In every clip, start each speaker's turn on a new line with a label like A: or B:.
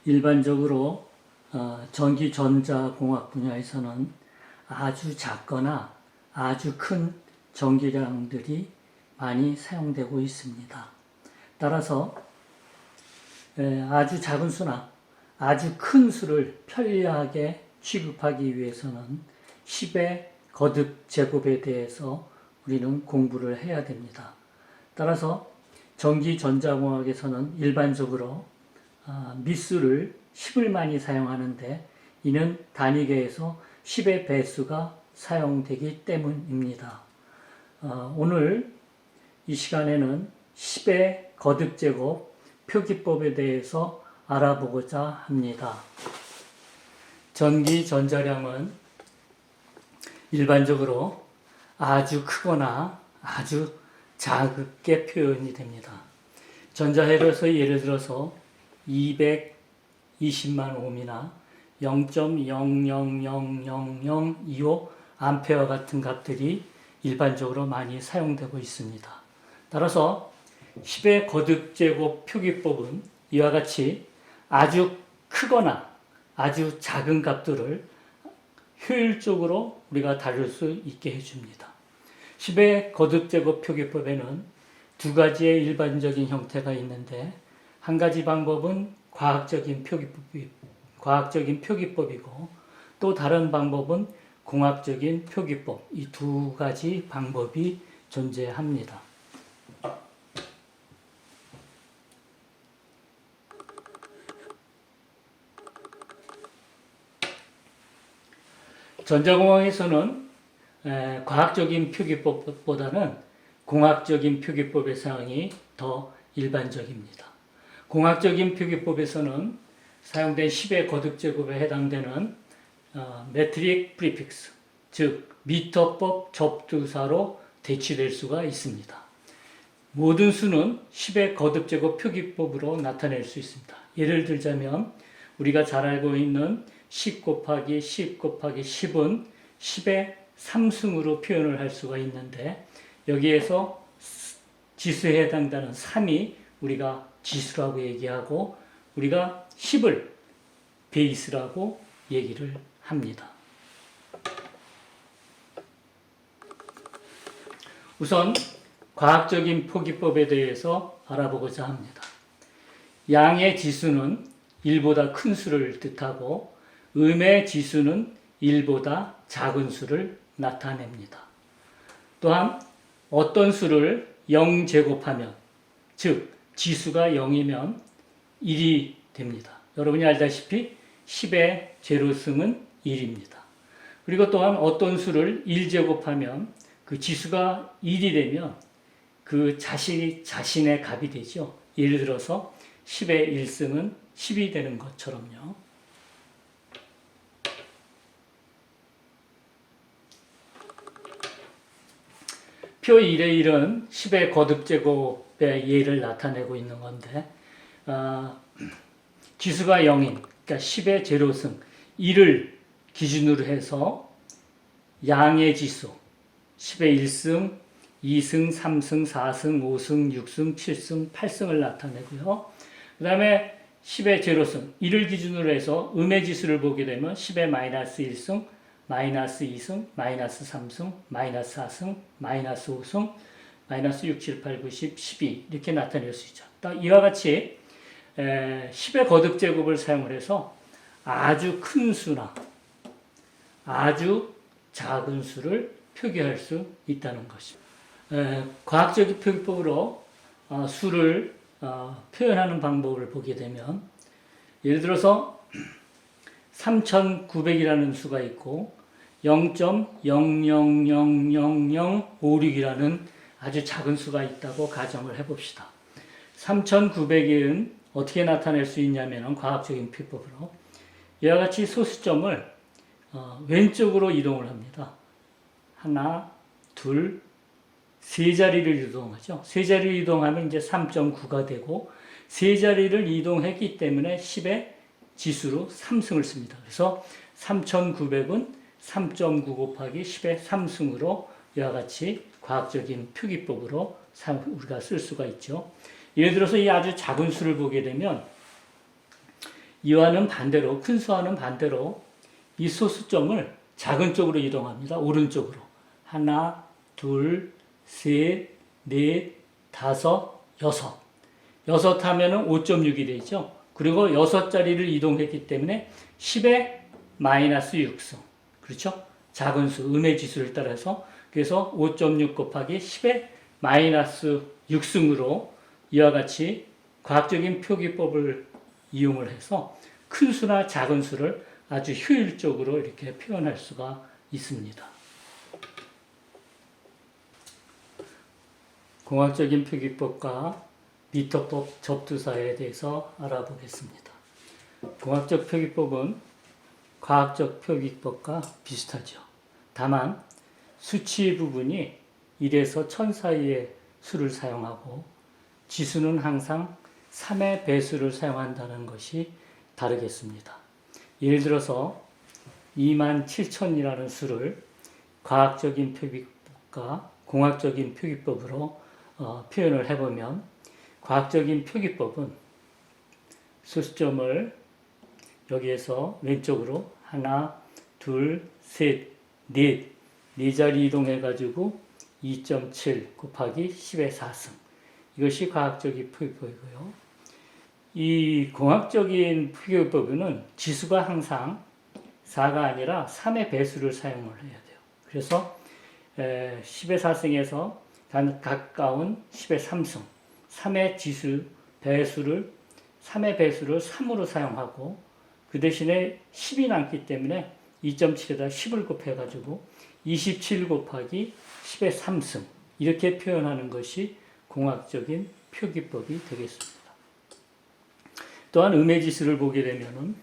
A: 일반적으로 전기 전자공학 분야에서는 아주 작거나 아주 큰 전기량들이 많이 사용되고 있습니다. 따라서 아주 작은 수나 아주 큰 수를 편리하게 취급하기 위해서는 10의 거듭 제곱에 대해서 우리는 공부를 해야 됩니다. 따라서 전기 전자공학에서는 일반적으로 밑수를 10을 많이 사용하는데 이는 단위계에서 10의 배수가 사용되기 때문입니다. 오늘 이 시간에는 10의 거듭제곱 표기법에 대해서 알아보고자 합니다. 전기 전자량은 일반적으로 아주 크거나 아주 작게 표현이 됩니다. 전자회로에서 예를 들어서 220만 옴이나 0.000025 암페어 같은 값들이 일반적으로 많이 사용되고 있습니다. 따라서 10의 거듭제곱 표기법은 이와 같이 아주 크거나 아주 작은 값들을 효율적으로 우리가 다룰 수 있게 해줍니다. 10의 거듭제곱 표기법에는 두 가지의 일반적인 형태가 있는데 한 가지 방법은 과학적인 표기법이고 또 다른 방법은 공학적인 표기법, 이 두 가지 방법이 존재합니다. 전자공학에서는 과학적인 표기법보다는 공학적인 표기법의 사용이 더 일반적입니다. 공학적인 표기법에서는 사용된 10의 거듭제곱에 해당되는 메트릭 프리픽스, 즉 미터법 접두사로 대치될 수가 있습니다. 모든 수는 10의 거듭제곱 표기법으로 나타낼 수 있습니다. 예를 들자면 우리가 잘 알고 있는 10 곱하기 10 곱하기 10은 10의 3승으로 표현을 할 수가 있는데 여기에서 지수에 해당되는 3이 우리가 지수라고 얘기하고 우리가 10을 베이스라고 얘기를 합니다. 우선 과학적인 표기법에 대해서 알아보고자 합니다. 양의 지수는 1보다 큰 수를 뜻하고 음의 지수는 1보다 작은 수를 나타냅니다. 또한 어떤 수를 0제곱하면 즉 지수가 0이면 1이 됩니다. 여러분이 알다시피 10의 제로승은 1입니다. 그리고 또한 어떤 수를 1제곱하면 그 지수가 1이 되면 그 자신의 값이 되죠. 예를 들어서 10의 1승은 10이 되는 것처럼요. 표 1의 1은 10의 거듭제곱의 예를 나타내고 있는 건데 지수가 0인 그러니까 10의 제로승 1을 기준으로 해서 양의 지수 10의 1승, 2승, 3승, 4승, 5승, 6승, 7승, 8승을 나타내고요. 그 다음에 10의 제로승 1을 기준으로 해서 음의 지수를 보게 되면 10의 마이너스 1승, 마이너스 2승, 마이너스 3승, 마이너스 4승, 마이너스 5승, 마이너스 6, 7, 8, 9, 10, 12 이렇게 나타낼 수 있죠. 이와 같이 10의 거듭제곱을 사용을 해서 아주 큰 수나 아주 작은 수를 표기할 수 있다는 것입니다. 과학적인 표기법으로 수를 표현하는 방법을 보게 되면 예를 들어서 3900이라는 수가 있고 0.000056이라는 아주 작은 수가 있다고 가정을 해봅시다. 3900은 어떻게 나타낼 수 있냐면 과학적인 표기법으로 이와 같이 소수점을 왼쪽으로 이동을 합니다. 하나, 둘, 세 자리를 이동하죠. 세 자리를 이동하면 이제 3.9가 되고 세 자리를 이동했기 때문에 10의 지수로 3승을 씁니다. 그래서 3900은 3.9 곱하기 10의 3승으로 이와 같이 과학적인 표기법으로 우리가 쓸 수가 있죠. 예를 들어서 이 아주 작은 수를 보게 되면 이와는 반대로, 큰 수와는 반대로 이 소수점을 작은 쪽으로 이동합니다. 오른쪽으로. 하나, 둘, 셋, 넷, 다섯, 여섯. 여섯 하면은 5.6이 되죠. 그리고 6자리를 이동했기 때문에 10의 마이너스 6승. 그렇죠? 작은 수, 음의 지수를 따라서. 그래서 5.6 곱하기 10의 마이너스 6승으로 이와 같이 과학적인 표기법을 이용을 해서 큰 수나 작은 수를 아주 효율적으로 이렇게 표현할 수가 있습니다. 공학적인 표기법과 미터법 접두사에 대해서 알아보겠습니다. 공학적 표기법은 과학적 표기법과 비슷하죠. 다만 수치 부분이 1에서 1000 사이의 수를 사용하고 지수는 항상 3의 배수를 사용한다는 것이 다르겠습니다. 예를 들어서 27000이라는 수를 과학적인 표기법과 공학적인 표기법으로 표현을 해보면 과학적인 표기법은 소수점을 여기에서 왼쪽으로 하나, 둘, 셋, 넷, 네 자리 이동해가지고 2.7 곱하기 10의 4승. 이것이 과학적인 표기법이고요. 이 공학적인 표기법에는 지수가 항상 4가 아니라 3의 배수를 사용을 해야 돼요. 그래서 10의 4승에서 가까운 10의 3승, 3의 지수 배수를 3의 배수를 3으로 사용하고 그 대신에 10이 남기 때문에 2.7에다 10을 곱해가지고 27 곱하기 10의 3승 이렇게 표현하는 것이 공학적인 표기법이 되겠습니다. 또한 음의 지수를 보게 되면은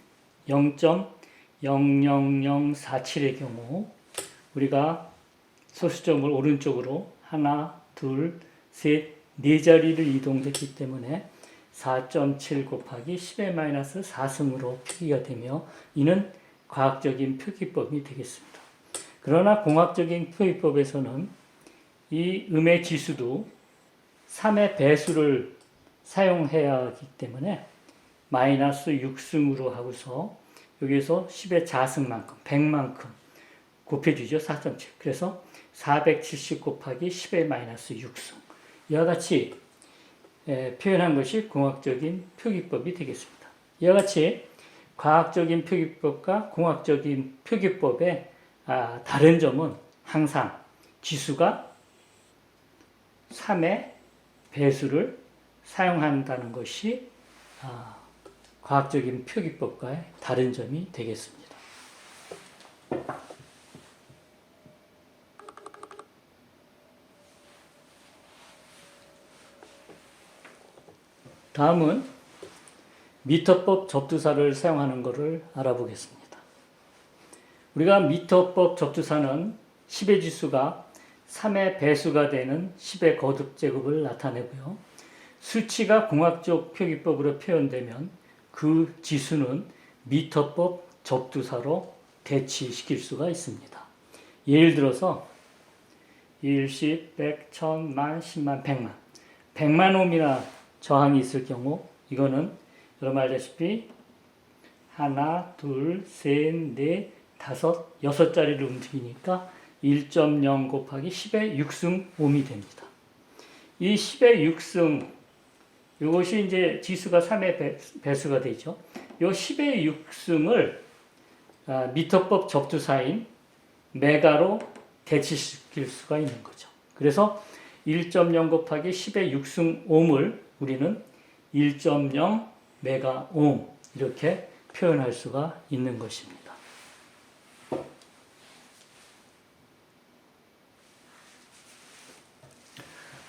A: 0.00047의 경우 우리가 소수점을 오른쪽으로 하나, 둘, 셋, 네 자리를 이동했기 때문에 4.7 곱하기 10의 마이너스 4승으로 표기가 되며 이는 과학적인 표기법이 되겠습니다. 그러나 공학적인 표기법에서는 이 음의 지수도 3의 배수를 사용해야 하기 때문에 마이너스 6승으로 하고서 여기에서 10의 자승만큼, 100만큼 곱해주죠. 4.7. 그래서 470 곱하기 10의 마이너스 6승. 이와 같이 표현한 것이 공학적인 표기법이 되겠습니다. 이와 같이 과학적인 표기법과 공학적인 표기법의 다른 점은 항상 지수가 3의 배수를 사용한다는 것이 과학적인 표기법과의 다른 점이 되겠습니다. 다음은 미터법 접두사를 사용하는 것을 알아보겠습니다. 우리가 미터법 접두사는 10의 지수가 3의 배수가 되는 10의 거듭제곱을 나타내고요. 수치가 공학적 표기법으로 표현되면 그 지수는 미터법 접두사로 대치시킬 수가 있습니다. 예를 들어서 1, 10, 100, 1000, 만, 10만, 100만 100만 옴이나 저항이 있을 경우 이거는 여러분 알다시피 하나, 둘, 셋, 넷, 다섯, 6자리를 움직이니까 1.0 곱하기 10의 6승 옴이 됩니다. 이 10의 6승 이것이 이제 지수가 3의 배수가 되죠. 이 10의 6승을 미터법 접두사인 메가로 대치시킬 수가 있는 거죠. 그래서 1.0 곱하기 10의 6승 옴을 우리는 1.0 메가옴 이렇게 표현할 수가 있는 것입니다.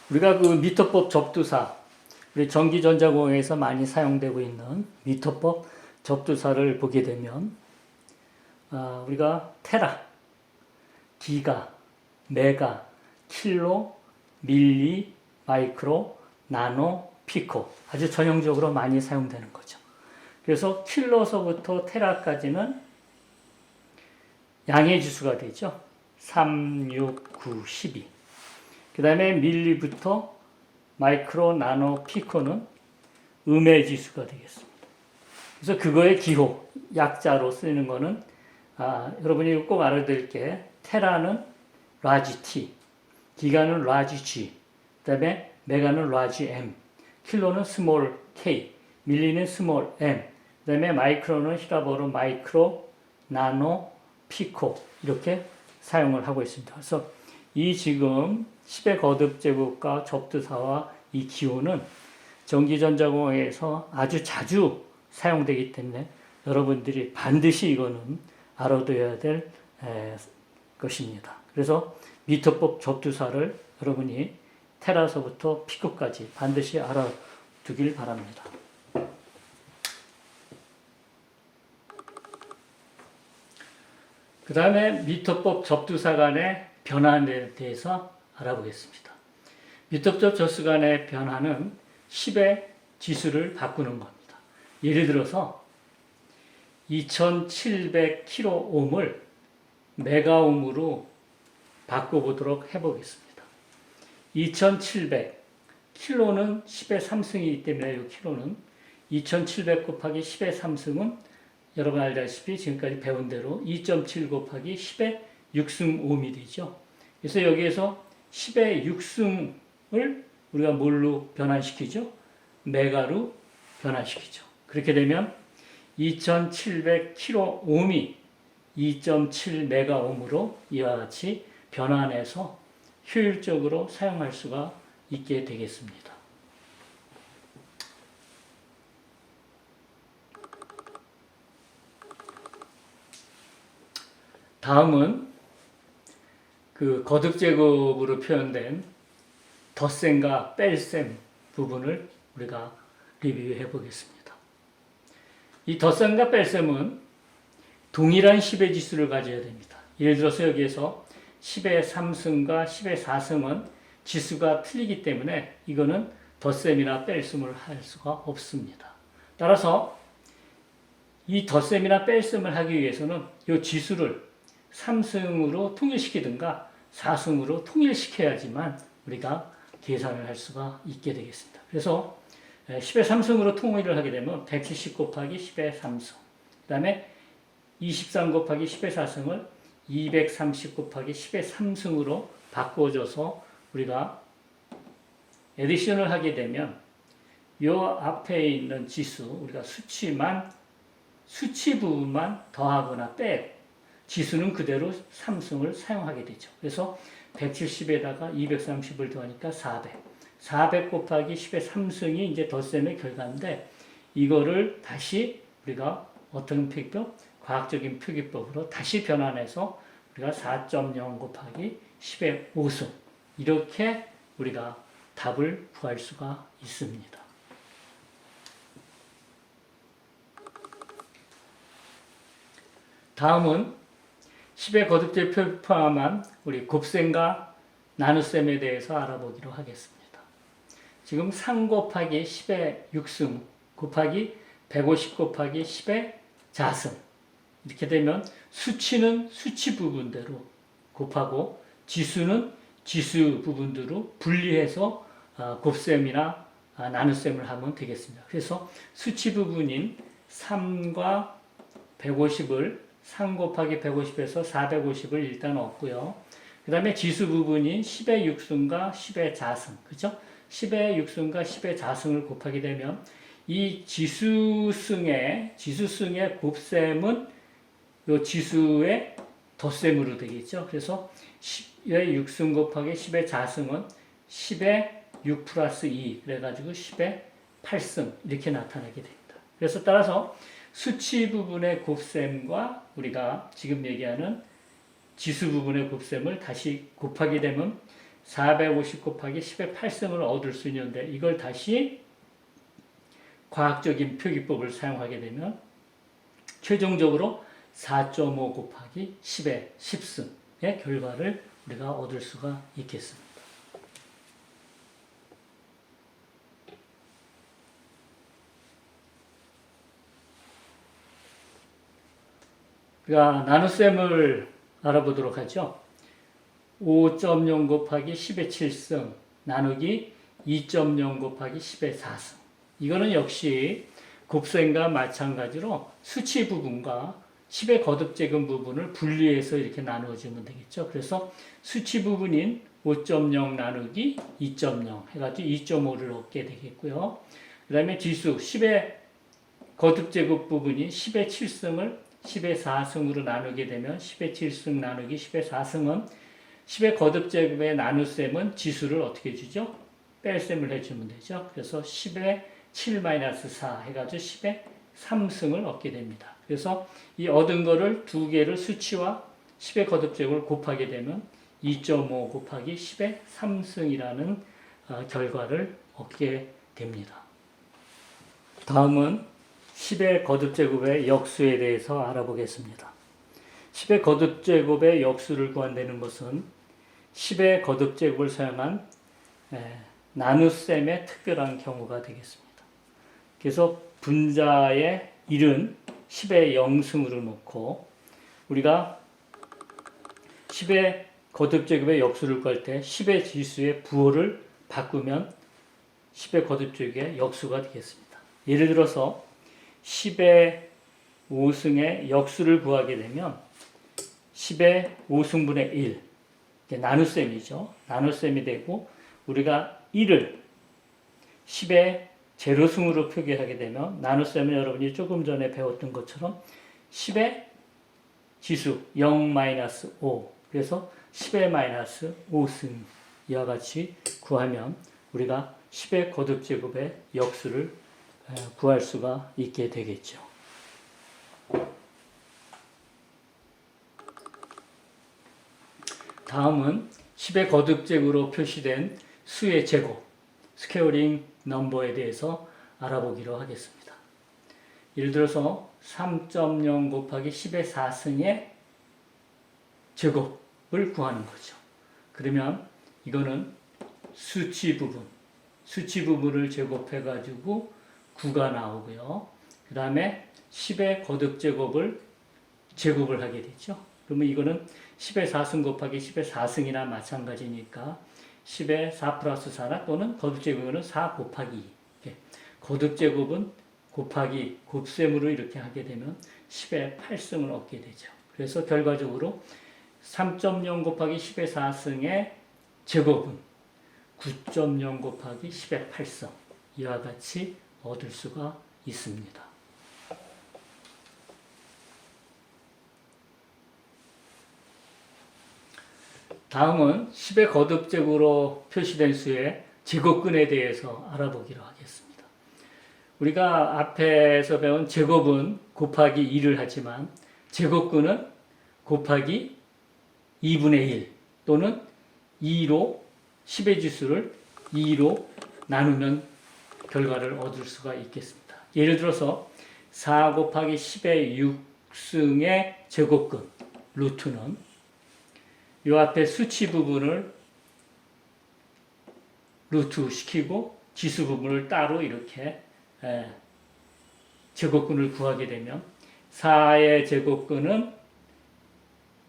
A: 우리가 그 미터법 접두사, 우리 전기전자공학에서 많이 사용되고 있는 미터법 접두사를 보게 되면 우리가 테라, 기가, 메가, 킬로, 밀리, 마이크로, 나노, 피코 아주 전형적으로 많이 사용되는 거죠. 그래서 킬로서부터 테라까지는 양의 지수가 되죠. 3, 6, 9, 12. 그 다음에 밀리부터 마이크로, 나노, 피코는 음의 지수가 되겠습니다. 그래서 그거의 기호, 약자로 쓰이는 거는 여러분이 꼭 알아야 될 게 테라는 라지 T, 기가는 라지 G, 그 다음에 메가는 라지 M, 킬로는 스몰 K, 밀리는 스몰 M, 그 다음에 마이크로는 히라보로 마이크로, 나노, 피코 이렇게 사용을 하고 있습니다. 그래서 이 지금 10의 거듭 제곱과 접두사와 이 기호는 전기전자공학에서 아주 자주 사용되기 때문에 여러분들이 반드시 이거는 알아둬야 될 것입니다. 그래서 미터법 접두사를 여러분이 테라서부터 피코까지 반드시 알아두길 바랍니다. 그 다음에 미터법 접두사 간의 변화에 대해서 알아보겠습니다. 미터법 접두사 간의 변화는 10의 지수를 바꾸는 겁니다. 예를 들어서 2700kΩ을 메가옴으로 바꿔보도록 해보겠습니다. 2700 킬로는 10의 3승이기 때문에 이 킬로는 2700 곱하기 10의 3승은 여러분 알다시피 지금까지 배운 대로 2.7 곱하기 10의 6승 옴이 되죠. 그래서 여기에서 10의 6승을 우리가 뭘로 변환시키죠? 메가로 변환시키죠. 그렇게 되면 2700kΩ이 2.7 메가옴으로 이와 같이 변환해서 효율적으로 사용할 수가 있게 되겠습니다. 다음은 그 거듭 제곱으로 표현된 덧셈과 뺄셈 부분을 우리가 리뷰해 보겠습니다. 이 덧셈과 뺄셈은 동일한 10의 지수를 가져야 됩니다. 예를 들어서 여기에서 10의 3승과 10의 4승은 지수가 틀리기 때문에 이거는 덧셈이나 뺄셈을 할 수가 없습니다. 따라서 이 덧셈이나 뺄셈을 하기 위해서는 이 지수를 3승으로 통일시키든가 4승으로 통일시켜야지만 우리가 계산을 할 수가 있게 되겠습니다. 그래서 10의 3승으로 통일을 하게 되면 170 곱하기 10의 3승, 그 다음에 23 곱하기 10의 4승을 230 곱하기 10의 3승으로 바꿔줘서 우리가 에디션을 하게 되면 이 앞에 있는 지수, 우리가 수치 부분만 더하거나 빼고 지수는 그대로 3승을 사용하게 되죠. 그래서 170에다가 230을 더하니까 400. 400 곱하기 10의 3승이 이제 덧셈의 결과인데 이거를 다시 우리가 어떤 표기법? 과학적인 표기법으로 다시 변환해서 우리가 4.0 곱하기 10의 5승 이렇게 우리가 답을 구할 수가 있습니다. 다음은 10의 거듭제표 포함한 우리 곱셈과 나눗셈에 대해서 알아보기로 하겠습니다. 지금 3 곱하기 10의 6승 곱하기 150 곱하기 10의 자승 이렇게 되면 수치는 수치 부분대로 곱하고 지수는 지수 부분대로 분리해서 곱셈이나 나눗셈을 하면 되겠습니다. 그래서 수치 부분인 3과 150을 3 곱하기 150에서 450을 일단 얻고요. 그 다음에 지수 부분인 10의 6승과 10의 자승, 그죠? 10의 6승과 10의 자승을 곱하게 되면 이 지수승의 곱셈은 이 지수의 덧셈으로 되겠죠. 그래서 10의 6승 곱하기 10의 자승은 10의 6 플러스 2, 그래가지고 10의 8승 이렇게 나타나게 됩니다. 그래서 따라서 수치 부분의 곱셈과 우리가 지금 얘기하는 지수 부분의 곱셈을 다시 곱하게 되면 450 곱하기 10의 8승을 얻을 수 있는데 이걸 다시 과학적인 표기법을 사용하게 되면 최종적으로 4.5 곱하기 10의 10승의 결과를 우리가 얻을 수가 있겠습니다. 우리가 나눗셈을 알아보도록 하죠. 5.0 곱하기 10의 7승 나누기 2.0 곱하기 10의 4승. 이거는 역시 곱셈과 마찬가지로 수치 부분과 10의 거듭제곱 부분을 분리해서 이렇게 나누어주면 되겠죠. 그래서 수치 부분인 5.0 나누기 2.0 해가지고 2.5를 얻게 되겠고요. 그 다음에 지수 10의 거듭제곱 부분이 10의 7승을 10의 4승으로 나누게 되면 10의 7승 나누기 10의 4승은 10의 거듭제곱의 나눗셈은 지수를 어떻게 주죠? 뺄셈을 해주면 되죠. 그래서 10의 7-4 해가지고 10의 3승을 얻게 됩니다. 그래서 이 얻은 거를 두 개를 수치와 10의 거듭제곱을 곱하게 되면 2.5 곱하기 10의 3승이라는 결과를 얻게 됩니다. 다음은 10의 거듭제곱의 역수에 대해서 알아보겠습니다. 10의 거듭제곱의 역수를 구한다는 것은 10의 거듭제곱을 사용한 나눗셈의 특별한 경우가 되겠습니다. 그래서 분자의 1은 10의 0승으로 놓고 우리가 10의 거듭제곱의 역수를 구할 때 10의 지수의 부호를 바꾸면 10의 거듭제곱의 역수가 되겠습니다. 예를 들어서 10의 5승의 역수를 구하게 되면 10의 5승분의 1 나눗셈이죠. 나눗셈이 되고 우리가 1을 10의 제로승으로 표기하게 되면 나눗셈은 여러분이 조금 전에 배웠던 것처럼 10의 지수 0-5 그래서 10의 -5승 이와 같이 구하면 우리가 10의 거듭제곱의 역수를 구할 수가 있게 되겠죠. 다음은 10의 거듭제곱으로 표시된 수의 제곱, 스퀘어링 넘버에 대해서 알아보기로 하겠습니다. 예를 들어서 3.0 곱하기 10의 4승의 제곱을 구하는 거죠. 그러면 이거는 수치 부분을 제곱해가지고 9가 나오고요. 그 다음에 10의 거듭제곱을 제곱을 하게 되죠. 그러면 이거는 10의 4승 곱하기 10의 4승이나 마찬가지니까 10의 4 플러스 4나 또는 거듭제곱은 4 곱하기 2. 거듭제곱은 곱하기 곱셈으로 이렇게 하게 되면 10의 8승을 얻게 되죠. 그래서 결과적으로 3.0 곱하기 10의 4승의 제곱은 9.0 곱하기 10의 8승 이와 같이 얻을 수가 있습니다. 다음은 10의 거듭제곱으로 표시된 수의 제곱근에 대해서 알아보기로 하겠습니다. 우리가 앞에서 배운 제곱은 곱하기 2를 하지만 제곱근은 곱하기 2분의 1 또는 2로 10의 지수를 2로 나누면 결과를 얻을 수가 있겠습니다. 예를 들어서 4 곱하기 10의 6승의 제곱근 루트는 이 앞에 수치 부분을 루트 시키고 지수 부분을 따로 이렇게 제곱근을 구하게 되면 4의 제곱근은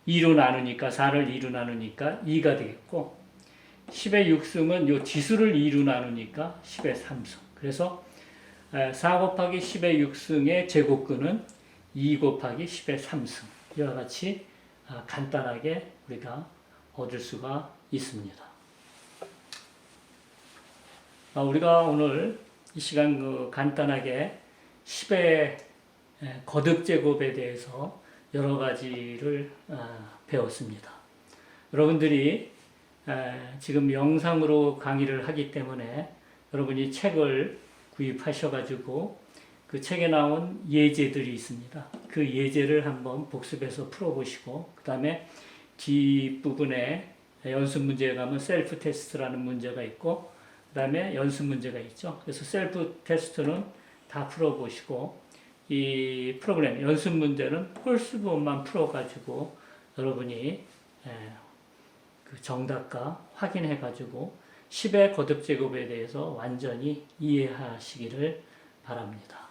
A: 2로 나누니까 4를 2로 나누니까 2가 되겠고 10의 6승은 이 지수를 2로 나누니까 10의 3승. 그래서 4 곱하기 10의 6승의 제곱근은 2 곱하기 10의 3승. 이와 같이 간단하게 우리가 얻을 수가 있습니다. 우리가 오늘 이 시간 간단하게 10의 거듭제곱에 대해서 여러 가지를 배웠습니다. 여러분들이 지금 영상으로 강의를 하기 때문에 여러분이 책을 구입하셔가지고 그 책에 나온 예제들이 있습니다. 그 예제를 한번 복습해서 풀어보시고 그 다음에 뒷부분에 연습 문제에 가면 셀프 테스트라는 문제가 있고 그 다음에 연습 문제가 있죠. 그래서 셀프 테스트는 다 풀어보시고 이 프로그램 연습 문제는 홀수 부분만 풀어가지고 여러분이 그 정답과 확인해가지고 10의 거듭제곱에 대해서 완전히 이해하시기를 바랍니다.